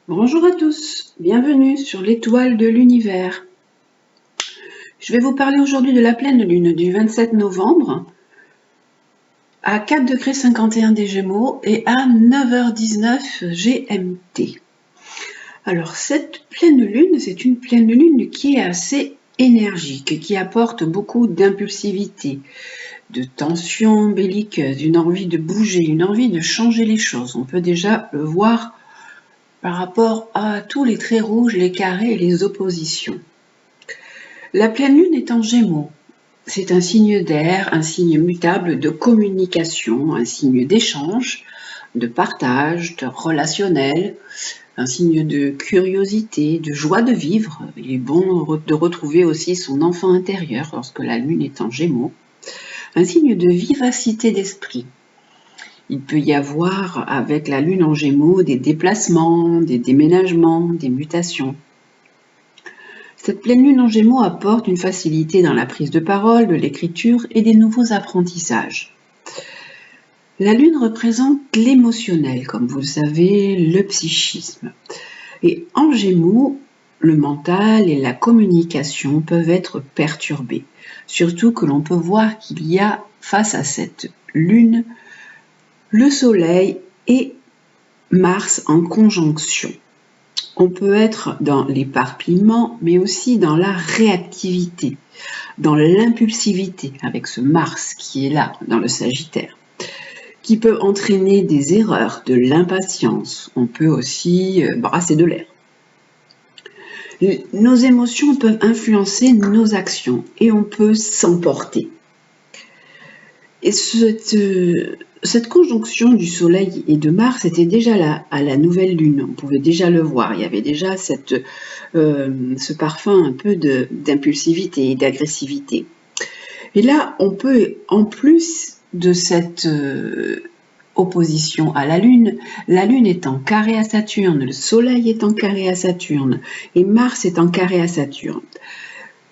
Bonjour à tous, bienvenue sur l'étoile de l'univers. Je vais vous parler aujourd'hui de la pleine lune du 27 novembre à 4,51 des Gémeaux et à 9h19 GMT. Alors cette pleine lune, c'est une pleine lune qui est assez énergique, qui apporte beaucoup d'impulsivité, de tension belliqueuse, une envie de bouger, une envie de changer les choses. On peut déjà le voir par rapport à tous les traits rouges, les carrés et les oppositions. La pleine lune est en Gémeaux. C'est un signe d'air, un signe mutable de communication, un signe d'échange, de partage, de relationnel, un signe de curiosité, de joie de vivre. Il est bon de retrouver aussi son enfant intérieur lorsque la lune est en Gémeaux. Un signe de vivacité d'esprit. Il peut y avoir avec la lune en Gémeaux des déplacements, des déménagements, des mutations. Cette pleine lune en Gémeaux apporte une facilité dans la prise de parole, de l'écriture et des nouveaux apprentissages. La lune représente l'émotionnel, comme vous le savez, le psychisme. Et en Gémeaux, le mental et la communication peuvent être perturbés. Surtout que l'on peut voir qu'il y a face à cette lune le Soleil et Mars en conjonction. On peut être dans l'éparpillement, mais aussi dans la réactivité, dans l'impulsivité, avec ce Mars qui est là, dans le Sagittaire, qui peut entraîner des erreurs, de l'impatience. On peut aussi brasser de l'air. Nos émotions peuvent influencer nos actions et on peut s'emporter. Et cette conjonction du Soleil et de Mars était déjà là à la nouvelle lune, on pouvait déjà le voir, il y avait déjà ce parfum un peu d'impulsivité et d'agressivité. Et là, on peut, en plus de cette opposition à la lune est en carré à Saturne, le Soleil est en carré à Saturne et Mars est en carré à Saturne.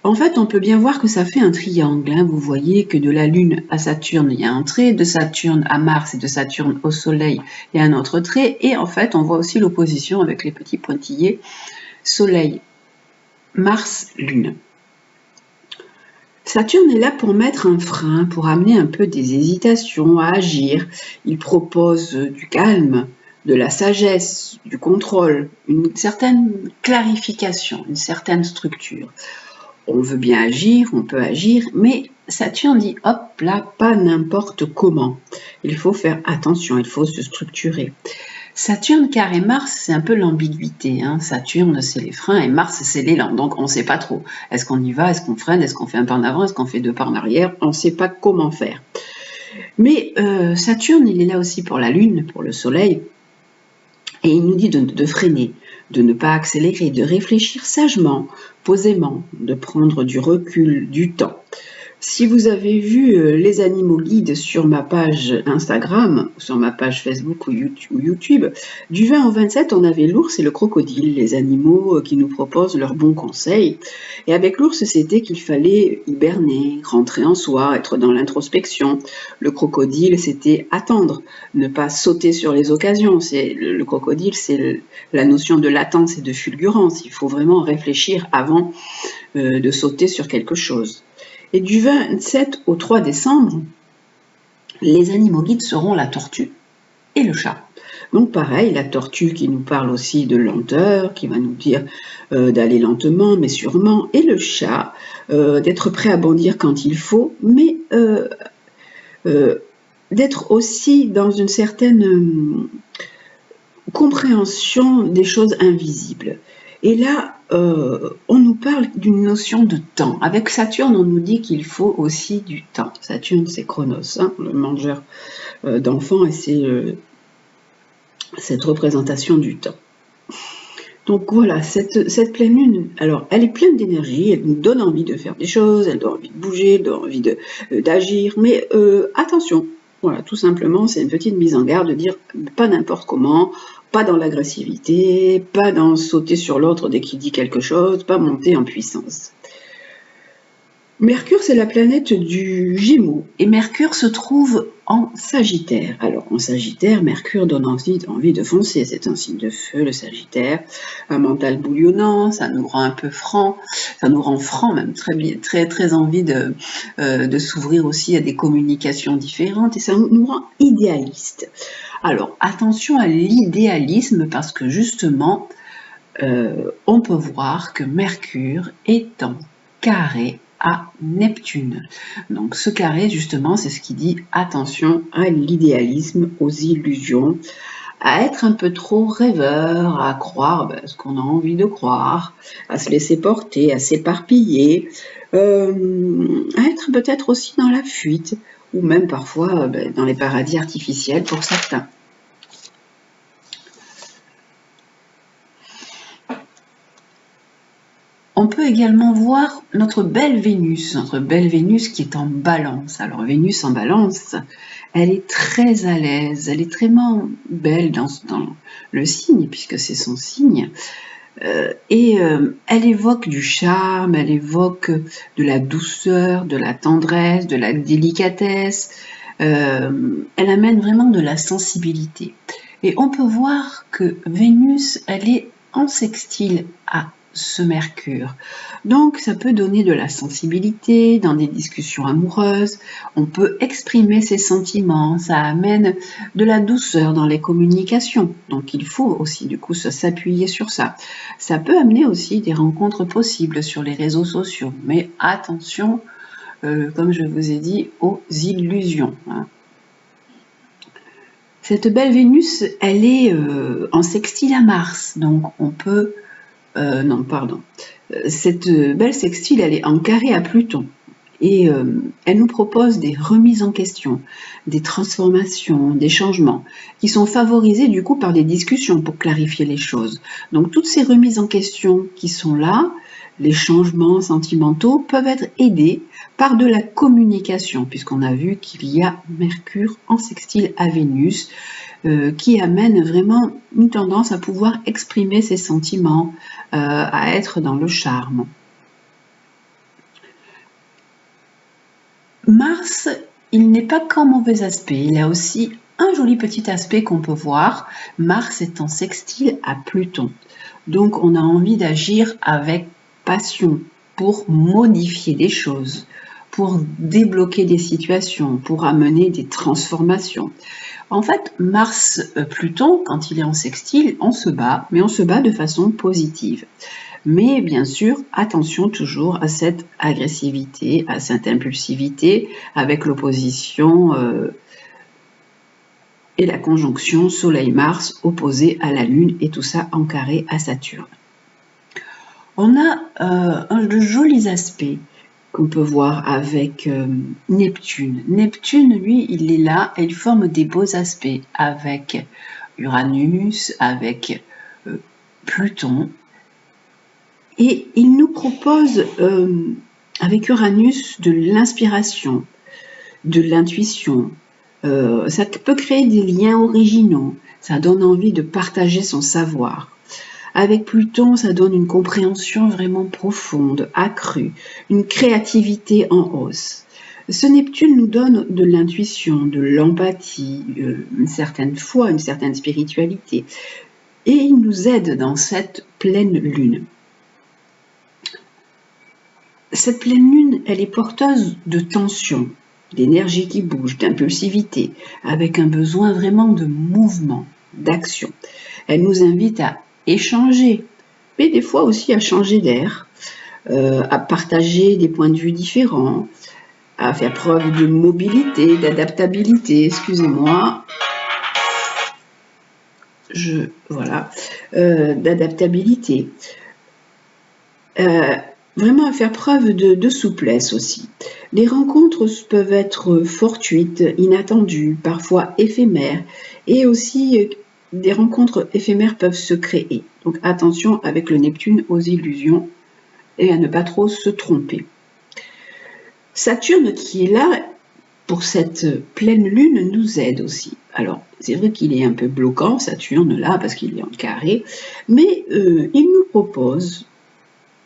En fait, on peut bien voir que ça fait un triangle. Vous voyez que de la Lune à Saturne, il y a un trait, de Saturne à Mars et de Saturne au Soleil, il y a un autre trait. Et en fait, on voit aussi l'opposition avec les petits pointillés Soleil, Mars, Lune. Saturne est là pour mettre un frein, pour amener un peu des hésitations à agir. Il propose du calme, de la sagesse, du contrôle, une certaine clarification, une certaine structure. On veut bien agir, on peut agir, mais Saturne dit hop là, pas n'importe comment. Il faut faire attention, il faut se structurer. Saturne carré Mars, c'est un peu l'ambiguïté. Saturne, c'est les freins et Mars, c'est l'élan. Donc, on ne sait pas trop. Est-ce qu'on y va? Est-ce qu'on freine? Est-ce qu'on fait un pas en avant? Est-ce qu'on fait deux pas en arrière? On ne sait pas comment faire. Mais Saturne, il est là aussi pour la Lune, pour le Soleil. Et il nous dit de freiner, de ne pas accélérer, de réfléchir sagement, posément, de prendre du recul, du temps. Si vous avez vu les animaux guides sur ma page Instagram, sur ma page Facebook ou YouTube, du 20 au 27, on avait l'ours et le crocodile, les animaux qui nous proposent leurs bons conseils. Et avec l'ours, c'était qu'il fallait hiberner, rentrer en soi, être dans l'introspection. Le crocodile, c'était attendre, ne pas sauter sur les occasions. Le crocodile, c'est la notion de latence et de fulgurance. Il faut vraiment réfléchir avant de sauter sur quelque chose. Et du 27 au 3 décembre, les animaux guides seront la tortue et le chat. Donc pareil, la tortue qui nous parle aussi de lenteur, qui va nous dire d'aller lentement mais sûrement, et le chat, d'être prêt à bondir quand il faut, mais d'être aussi dans une certaine compréhension des choses invisibles. Et là, on nous parle d'une notion de temps. Avec Saturne, on nous dit qu'il faut aussi du temps. Saturne, c'est Chronos, le mangeur d'enfants, et c'est cette représentation du temps. Donc voilà, cette pleine lune, alors elle est pleine d'énergie, elle nous donne envie de faire des choses, elle donne envie de bouger, elle donne envie d'agir, mais attention, voilà, tout simplement, c'est une petite mise en garde de dire pas n'importe comment, pas dans l'agressivité, pas dans sauter sur l'autre dès qu'il dit quelque chose, pas monter en puissance. Mercure, c'est la planète du Gémeaux, et Mercure se trouve en Sagittaire. Alors en Sagittaire, Mercure donne envie de foncer, c'est un signe de feu, le Sagittaire, un mental bouillonnant, ça nous rend un peu franc, ça nous rend franc, même très envie de s'ouvrir aussi à des communications différentes, et ça nous rend idéaliste. Alors attention à l'idéalisme, parce que justement, on peut voir que Mercure est en carré à Neptune. Donc ce carré, justement, c'est ce qui dit attention à l'idéalisme, aux illusions, à être un peu trop rêveur, à croire ce qu'on a envie de croire, à se laisser porter, à s'éparpiller, à être peut-être aussi dans la fuite, ou même parfois dans les paradis artificiels pour certains. On peut également voir notre belle Vénus qui est en Balance. Alors Vénus en Balance, elle est très à l'aise, elle est très belle dans le signe, puisque c'est son signe. Elle évoque du charme, elle évoque de la douceur, de la tendresse, de la délicatesse. Elle amène vraiment de la sensibilité. Et on peut voir que Vénus, elle est en sextile à ce Mercure. Donc ça peut donner de la sensibilité dans des discussions amoureuses, on peut exprimer ses sentiments, ça amène de la douceur dans les communications, donc il faut aussi du coup s'appuyer sur ça. Ça peut amener aussi des rencontres possibles sur les réseaux sociaux, mais attention, comme je vous ai dit, aux illusions. Cette belle Vénus, elle est en sextile à Mars, donc on peut cette belle sextile, elle est en carré à Pluton. Et elle nous propose des remises en question, des transformations, des changements, qui sont favorisés du coup par des discussions pour clarifier les choses. Donc toutes ces remises en question qui sont là, les changements sentimentaux peuvent être aidés par de la communication, puisqu'on a vu qu'il y a Mercure en sextile à Vénus, qui amène vraiment une tendance à pouvoir exprimer ses sentiments, à être dans le charme. Mars, il n'est pas qu'en mauvais aspect, il a aussi un joli petit aspect qu'on peut voir. Mars est en sextile à Pluton. Donc on a envie d'agir avec passion pour modifier des choses, pour débloquer des situations, pour amener des transformations. En fait, Mars-Pluton, quand il est en sextile, on se bat, mais on se bat de façon positive. Mais bien sûr, attention toujours à cette agressivité, à cette impulsivité, avec l'opposition et la conjonction Soleil-Mars opposée à la Lune, et tout ça en carré à Saturne. On a de jolis aspects qu'on peut voir avec Neptune. Neptune, lui, il est là et il forme des beaux aspects avec Uranus, avec Pluton. Et il nous propose, avec Uranus, de l'inspiration, de l'intuition. Ça peut créer des liens originaux, ça donne envie de partager son savoir. Avec Pluton, ça donne une compréhension vraiment profonde, accrue, une créativité en hausse. Ce Neptune nous donne de l'intuition, de l'empathie, une certaine foi, une certaine spiritualité. Et il nous aide dans cette pleine lune. Cette pleine lune, elle est porteuse de tension, d'énergie qui bouge, d'impulsivité, avec un besoin vraiment de mouvement, d'action. Elle nous invite à échanger, mais des fois aussi à changer d'air, à partager des points de vue différents, à faire preuve de mobilité, d'adaptabilité, excusez-moi, d'adaptabilité. Vraiment à faire preuve de souplesse aussi. Les rencontres peuvent être fortuites, inattendues, parfois éphémères, et aussi des rencontres éphémères peuvent se créer. Donc attention avec le Neptune aux illusions et à ne pas trop se tromper. Saturne qui est là pour cette pleine lune nous aide aussi. Alors c'est vrai qu'il est un peu bloquant, Saturne là, parce qu'il est en carré, mais il nous propose,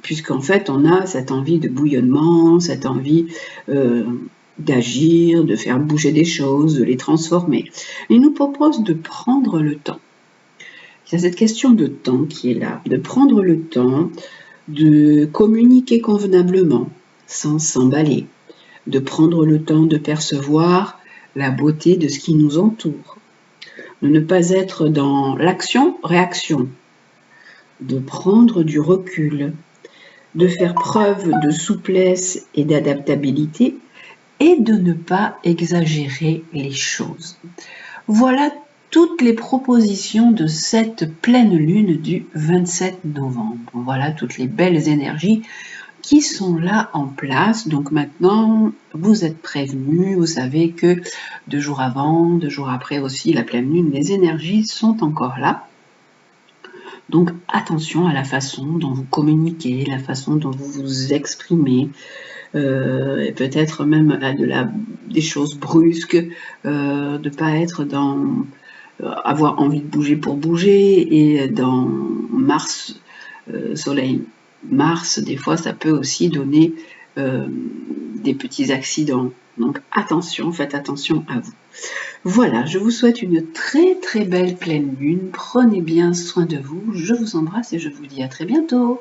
puisqu'en fait on a cette envie de bouillonnement, cette envie d'agir, de faire bouger des choses, de les transformer. Il nous propose de prendre le temps. Il y a cette question de temps qui est là, de prendre le temps de communiquer convenablement, sans s'emballer, de prendre le temps de percevoir la beauté de ce qui nous entoure, de ne pas être dans l'action-réaction, de prendre du recul, de faire preuve de souplesse et d'adaptabilité et de ne pas exagérer les choses. Voilà toutes les propositions de cette pleine lune du 27 novembre. Voilà toutes les belles énergies qui sont là en place. Donc maintenant, vous êtes prévenus, vous savez que 2 jours avant, 2 jours après aussi la pleine lune, les énergies sont encore là. Donc attention à la façon dont vous communiquez, la façon dont vous vous exprimez, et peut-être même à des choses brusques, de ne pas être dans avoir envie de bouger pour bouger, et dans Mars, Soleil, Mars, des fois ça peut aussi donner des petits accidents. Donc attention, faites attention à vous. Voilà, je vous souhaite une très très belle pleine lune. Prenez bien soin de vous. Je vous embrasse et je vous dis à très bientôt.